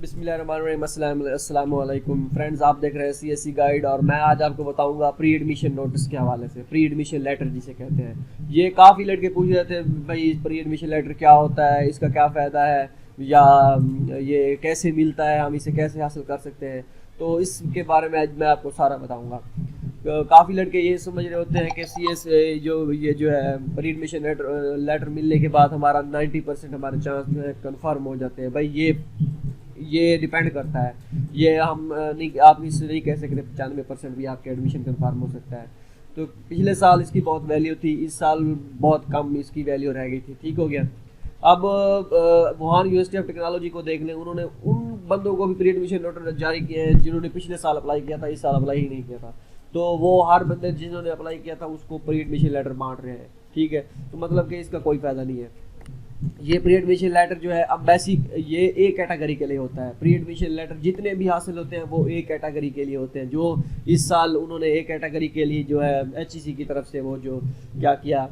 बिस्मिल्लाहिर्रहमानिर्रहीम, अस्सलाम वालेकुम फ्रेंड्स। आप देख रहे हैं CSE गाइड और मैं आज आपको बताऊंगा प्री एडमिशन नोटिस के हवाले से, प्री एडमिशन लेटर जिसे कहते हैं। ये काफ़ी लड़के पूछ रहे थे भाई प्री एडमिशन लेटर क्या होता है, इसका क्या फ़ायदा है, या ये कैसे मिलता है, हम इसे कैसे हासिल कर सकते हैं। तो इसके बारे में आज मैं आपको सारा बताऊँगा। काफ़ी लड़के ये समझ रहे होते हैं कि CS जो है प्री एडमिशन लेटर मिलने के बाद हमारा 90% हमारे चांस जो है कन्फर्म हो जाते हैं। भाई ये डिपेंड करता है। ये हम नहीं, आप इससे नहीं कह सकते 95% भी आपके एडमिशन कन्फर्म हो सकता है। तो पिछले साल इसकी बहुत वैल्यू थी, इस साल बहुत कम इसकी वैल्यू रह गई थी। ठीक हो गया। अब वुहान यूनिवर्सिटी ऑफ टेक्नोलॉजी को देख लें, उन्होंने उन बंदों को भी प्री एडमिशन लेटर जारी किए हैं जिन्होंने पिछले साल अप्लाई किया था, इस साल अप्लाई ही नहीं किया था। तो वो हर बंदे जिन्होंने अप्लाई किया था उसको प्री एडमिशन लेटर बांट रहे हैं। ठीक है, तो मतलब कि इसका कोई फ़ायदा नहीं है। ये प्री एडमिशन लेटर जो है अब बेसिक ये एक कैटेगरी के लिए होता है। प्री एडमिशन लेटर जितने भी हासिल होते हैं वो एक कैटेगरी के लिए होते हैं। जो इस साल उन्होंने एक कैटेगरी के लिए जो है HEC की तरफ से वो जो क्या किया,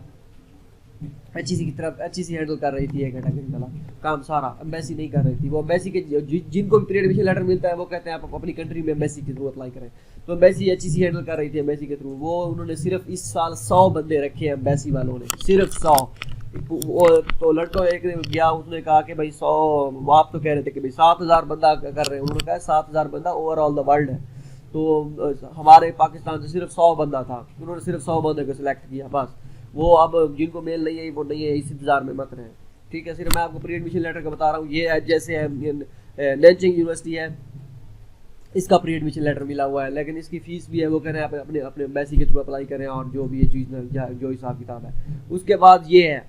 HEC की तरफ HEC हैंडल कर रही थी, एक कैटेगरी वाला काम सारा एम्बेसी नहीं कर रही थी। वो एम्बेसी के जिनको भी प्री एडमिशन लेटर मिलता है वो कहते हैं आप अपनी कंट्री में एम्बेसी के थ्रू अप्लाई करें। तो एम्बेसी HEC हैंडल कर रही थी एम्बेसी के थ्रू। वो उन्होंने सिर्फ इस साल 100 बंदे रखे हैं एम्बेसी वालों ने, सिर्फ 100। तो लड़का एक गया, उसने कहा कि भाई 100, वो आप तो कह रहे थे कि भाई 7000 बंदा कर रहे हैं। उन्होंने कहा 7000 बंदा ओवरऑल द वर्ल्ड है। तो हमारे पाकिस्तान से सिर्फ 100 बंदा था, उन्होंने सिर्फ 100 बंदे को सिलेक्ट किया बस। वो अब जिनको मेल नहीं है वो नहीं है, इस इंतजार में मत रहे। ठीक है, सिर्फ मैं आपको प्री एडमिशन लेटर का बता रहा हूँ। ये जैसे है नैनचिंग यूनिवर्सिटी है, इसका प्री एडमिशन लेटर मिला हुआ है, लेकिन इसकी फीस भी है। वो कह रहे हैं आप अपने अपने एम्बेसी के थ्रू अप्लाई करें और जो भी ये चीज़ जो हिसाब किताब है। उसके बाद ये है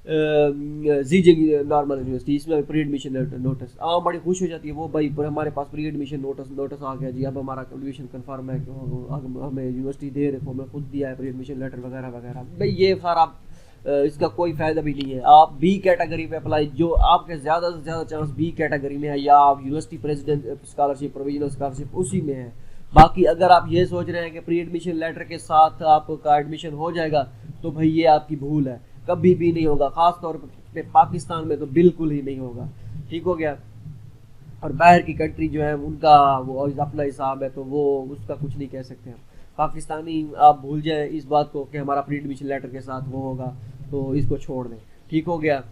जीजिंग नॉर्मल यूनिवर्सिटी, इसमें प्री एडमिशन नोटिस बड़ी खुश हो जाती है वो, भाई हमारे पास प्री एडमिशन नोटिस आ गया जी, अब हमारा एडमिशन कंफर्म है, हमें यूनिवर्सिटी दे रहे, हमें खुद दिया है प्री एडमिशन लेटर वगैरह वगैरह। भाई ये सारा इसका कोई फ़ायदा भी नहीं है। आप B कैटेगरी पे अप्लाई, जो आपके ज़्यादा से ज़्यादा चांस B कैटेगरी में है, या आप university president scholarship, provisional scholarship उसी में है। बाकी अगर आप ये सोच रहे हैं कि प्री एडमिशन लेटर के साथ आपका एडमिशन हो जाएगा, तो भाई ये आपकी भूल है, कभी भी नहीं होगा। ख़ास तौर पे पाकिस्तान में तो बिल्कुल ही नहीं होगा। ठीक हो गया। और बाहर की कंट्री जो है उनका वो अपना हिसाब है, तो वो उसका कुछ नहीं कह सकते हम। पाकिस्तानी आप भूल जाएं इस बात को कि हमारा प्री एडमिशन लेटर के साथ वो होगा, तो इसको छोड़ दें। ठीक हो गया।